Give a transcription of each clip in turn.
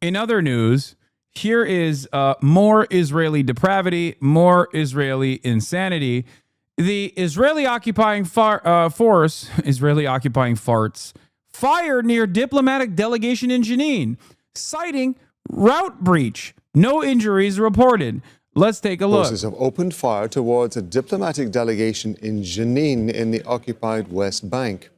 In other news, here is more Israeli depravity, more Israeli insanity. The Israeli occupying force, Israeli occupying farts, fired near diplomatic delegation in Jenin, citing route breach. No injuries reported. Let's take a look. Forces have opened fire towards a diplomatic delegation in Jenin in the occupied West Bank.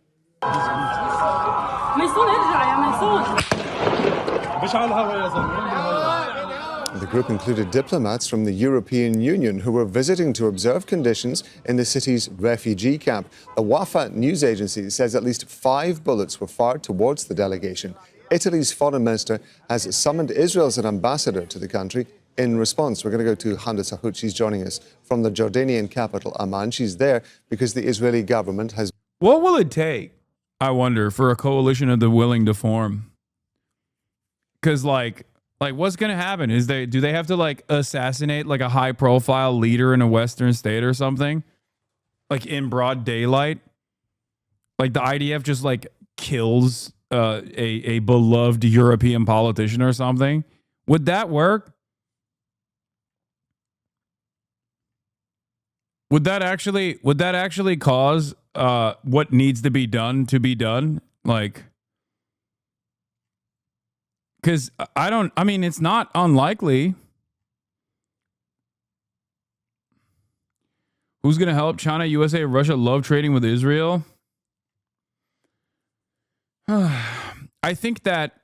The group included diplomats from the European Union who were visiting to observe conditions in the city's refugee camp. The Rafah news agency says at least 5 bullets were fired towards the delegation. Italy's foreign minister has summoned Israel as an ambassador to the country. In response, we're going to go to Handa Sahut. She's joining us from the Jordanian capital, Amman. She's there because the Israeli government has... What will it take, I wonder, for a coalition of the willing to form? Because, like what's going to happen? Do they have to, like, assassinate, like, a high-profile leader in a Western state or something? Like, in broad daylight? Like, the IDF just, like, kills a beloved European politician or something? Would that work? Would that actually cause what needs to be done? Like, because I mean, it's not unlikely. Who's going to help? China, USA, Russia love trading with Israel. I think that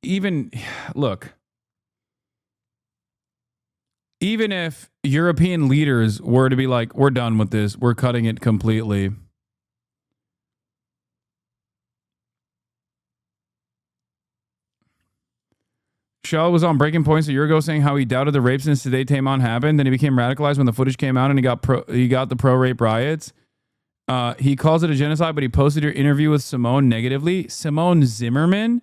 even if European leaders were to be like, we're done with this, we're cutting it completely. Micheál was on Breaking Points a year ago saying how he doubted the rapes in Sde Taman happened. Then he became radicalized when the footage came out and he got the pro-rape riots. He calls it a genocide, but he posted your interview with Simone negatively. Simone Zimmerman?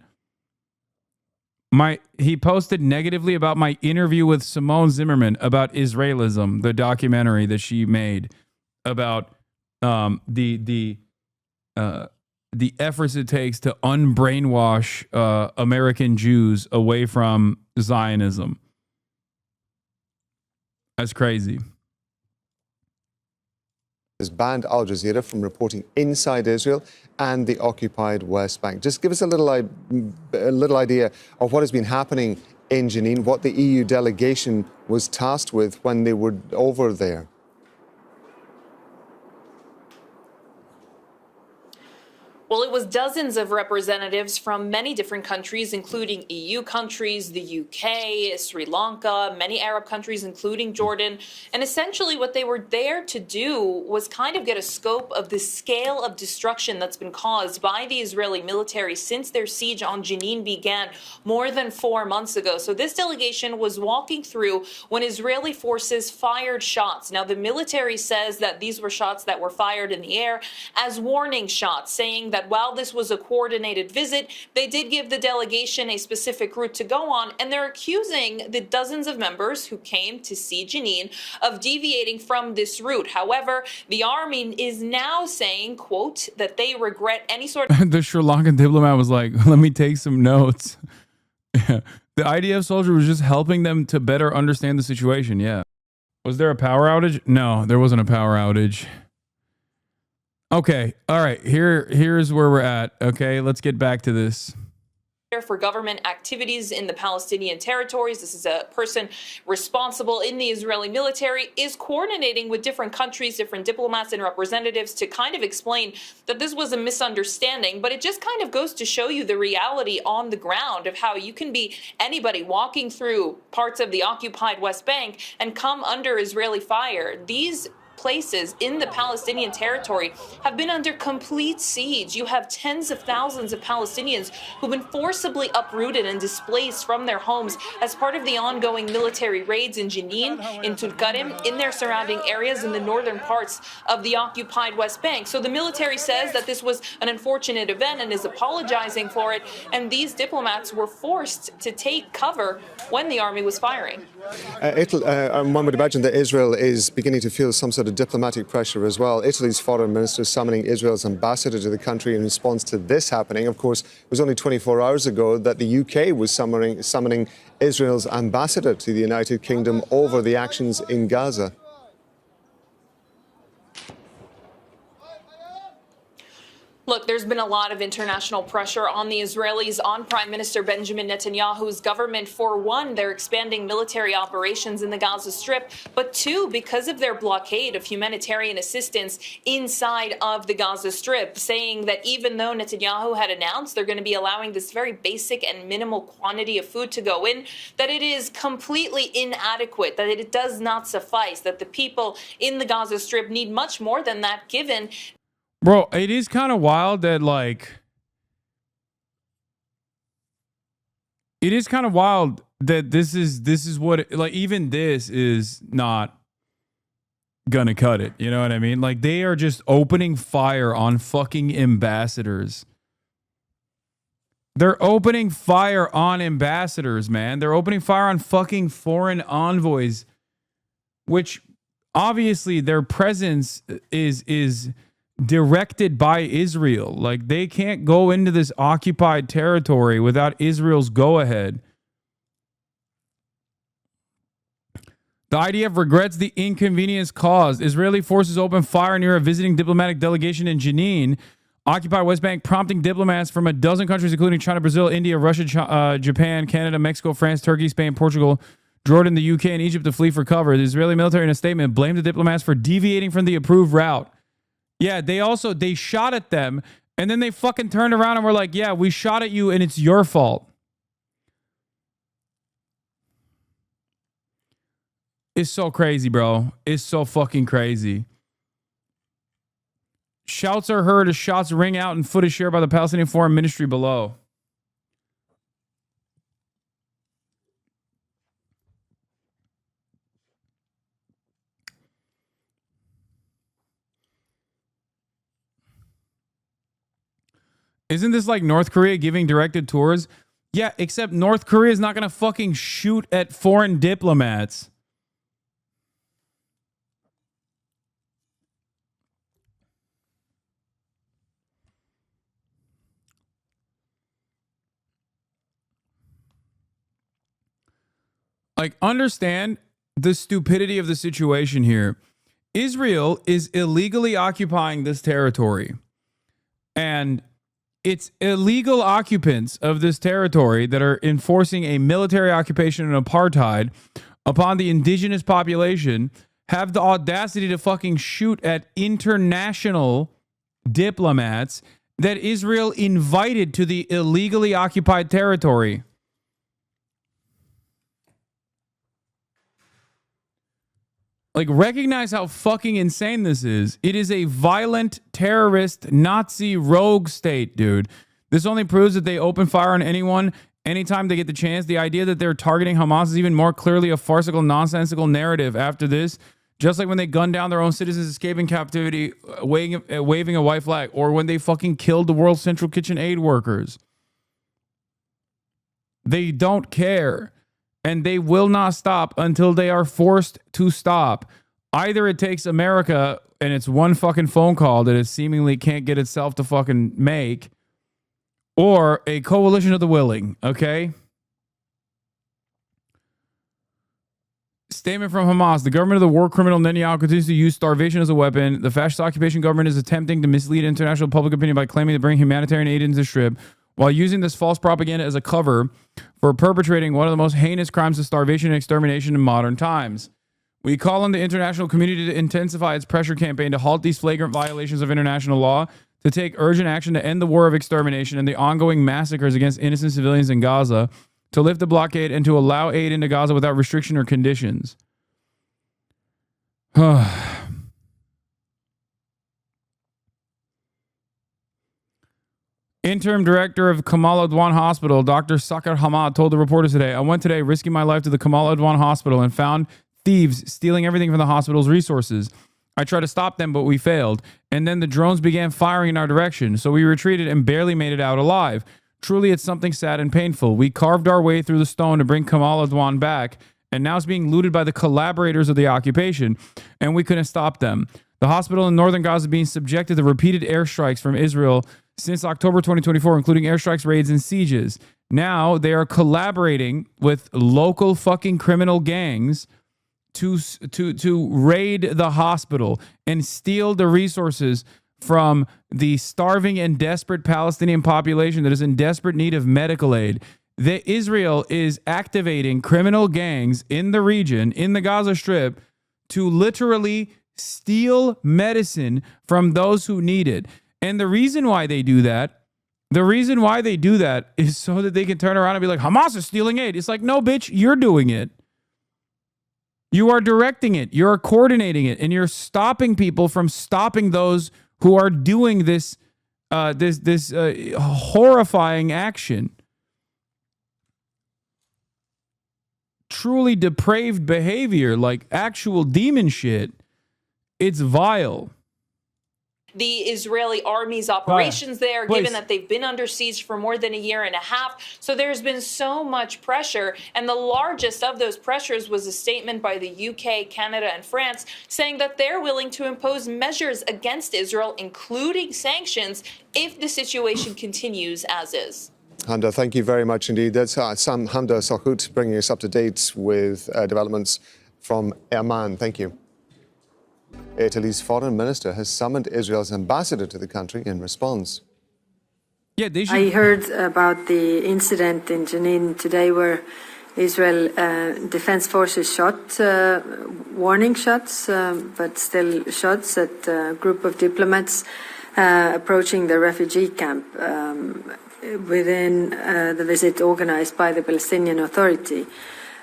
He posted negatively about my interview with Simone Zimmerman about Israelism, the documentary that she made about the efforts it takes to unbrainwash American Jews away from Zionism. That's crazy. Has banned Al Jazeera from reporting inside Israel and the occupied West Bank. Just give us a little idea of what has been happening in Jenin, what the EU delegation was tasked with when they were over there. Well, it was dozens of representatives from many different countries, including EU countries, the UK, Sri Lanka, many Arab countries, including Jordan. And essentially what they were there to do was kind of get a scope of the scale of destruction that's been caused by the Israeli military since their siege on Jenin began more than 4 months ago. So this delegation was walking through when Israeli forces fired shots. Now, the military says that these were shots that were fired in the air as warning shots, saying that while this was a coordinated visit, they did give the delegation a specific route to go on, and they're accusing the dozens of members who came to see Jenin of deviating from this route. However, the army is now saying, quote, that they regret any sort of... The Sri Lankan diplomat was like, let me take some notes. The IDF soldier was just helping them to better understand the situation, yeah. Was there a power outage? No, there wasn't a power outage. Okay, all right, here's where we're at. Okay, let's get back to this. For government activities in the Palestinian territories. This is a person responsible in the Israeli military, is coordinating with different countries, different diplomats and representatives to kind of explain that this was a misunderstanding. But it just kind of goes to show you the reality on the ground of how you can be anybody walking through parts of the occupied West Bank and come under Israeli fire. These places in the Palestinian territory have been under complete siege. You have tens of thousands of Palestinians who've been forcibly uprooted and displaced from their homes as part of the ongoing military raids in Jenin, in Tulkarem, in their surrounding areas in the northern parts of the occupied West Bank. So the military says that this was an unfortunate event and is apologizing for it, and these diplomats were forced to take cover when the army was firing. One would imagine that Israel is beginning to feel some sort of under diplomatic pressure as well. Italy's foreign minister summoning Israel's ambassador to the country in response to this happening. Of course, it was only 24 hours ago that the UK was summoning Israel's ambassador to the United Kingdom over the actions in Gaza. Look, there's been a lot of international pressure on the Israelis, on Prime Minister Benjamin Netanyahu's government. For one, they're expanding military operations in the Gaza Strip, but two, because of their blockade of humanitarian assistance inside of the Gaza Strip, saying that even though Netanyahu had announced they're going to be allowing this very basic and minimal quantity of food to go in, that it is completely inadequate, that it does not suffice, that the people in the Gaza Strip need much more than that, given. Bro, it is kind of wild that, like, it is kind of wild that this is what, like, even this is not gonna cut it. You know what I mean? Like, they are just opening fire on fucking ambassadors. They're opening fire on ambassadors, man. They're opening fire on fucking foreign envoys, which obviously their presence is directed by Israel. Like, they can't go into this occupied territory without Israel's go-ahead. The IDF regrets the inconvenience caused. Israeli forces open fire near a visiting diplomatic delegation in Jenin. Occupied West Bank prompting diplomats from a dozen countries, including China, Brazil, India, Russia, Japan, Canada, Mexico, France, Turkey, Spain, Portugal, Jordan, the UK, and Egypt to flee for cover. The Israeli military, in a statement, blamed the diplomats for deviating from the approved route. Yeah, they shot at them, and then they fucking turned around and were like, yeah, we shot at you, and it's your fault. It's so crazy, bro. It's so fucking crazy. Shouts are heard as shots ring out and footage shared by the Palestinian Foreign Ministry below. Isn't this like North Korea giving directed tours? Yeah, except North Korea is not going to fucking shoot at foreign diplomats. Like, understand the stupidity of the situation here. Israel is illegally occupying this territory. And it's illegal occupants of this territory that are enforcing a military occupation and apartheid upon the indigenous population have the audacity to fucking shoot at international diplomats that Israel invited to the illegally occupied territory. Like, recognize how fucking insane this is. It is a violent, terrorist, Nazi rogue state, dude. This only proves that they open fire on anyone anytime they get the chance. The idea that they're targeting Hamas is even more clearly a farcical, nonsensical narrative after this. Just like when they gunned down their own citizens escaping captivity, waving a white flag, or when they fucking killed the World Central Kitchen aid workers. They don't care. And they will not stop until they are forced to stop. Either it takes America and it's one fucking phone call that it seemingly can't get itself to fucking make, or a coalition of the willing, okay? Statement from Hamas. The government of the war criminal Netanyahu continues to use starvation as a weapon. The fascist occupation government is attempting to mislead international public opinion by claiming to bring humanitarian aid into the Strip, while using this false propaganda as a cover for perpetrating one of the most heinous crimes of starvation and extermination in modern times. We call on the international community to intensify its pressure campaign to halt these flagrant violations of international law, to take urgent action to end the war of extermination and the ongoing massacres against innocent civilians in Gaza, to lift the blockade, and to allow aid into Gaza without restriction or conditions. Interim director of Kamal Adwan Hospital, Dr. Sakar Hamad, told the reporters today, I went today risking my life to the Kamal Adwan Hospital and found thieves stealing everything from the hospital's resources. I tried to stop them, but we failed. And then the drones began firing in our direction, so we retreated and barely made it out alive. Truly, it's something sad and painful. We carved our way through the stone to bring Kamal Adwan back, and now it's being looted by the collaborators of the occupation, and we couldn't stop them. The hospital in northern Gaza is being subjected to repeated airstrikes from Israel since October 2024, including airstrikes, raids, and sieges. Now they are collaborating with local fucking criminal gangs to raid the hospital and steal the resources from the starving and desperate Palestinian population that is in desperate need of medical aid. Israel is activating criminal gangs in the region, in the Gaza Strip, to literally steal medicine from those who need it. And the reason why they do that is so that they can turn around and be like, Hamas is stealing aid. It's like, no, bitch, you're doing it. You are directing it. You're coordinating it. And you're stopping people from stopping those who are doing this horrifying action. Truly depraved behavior, like actual demon shit. It's vile. The Israeli army's operations there, given that they've been under siege for more than a year and a half. So there's been so much pressure. And the largest of those pressures was a statement by the UK, Canada, and France saying that they're willing to impose measures against Israel, including sanctions, if the situation continues as is. Handa, thank you very much indeed. That's Handa Sahut bringing us up to date with developments from Amman. Thank you. Italy's foreign minister has summoned Israel's ambassador to the country in response. Yeah, I heard about the incident in Jenin today where Israel Defense Forces shot warning shots, but still shots at a group of diplomats approaching the refugee camp within the visit organized by the Palestinian Authority.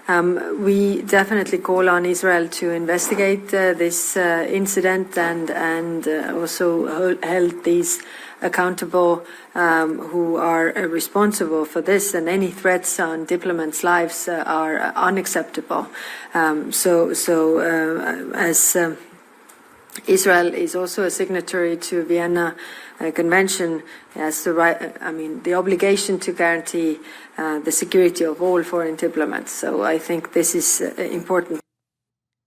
We definitely call on Israel to investigate this incident and also hold these accountable who are responsible for this, and any threats on diplomats' lives are unacceptable. As Israel is also a signatory to Vienna Convention, has the right, the obligation to guarantee the security of all foreign diplomats. So I think this is important.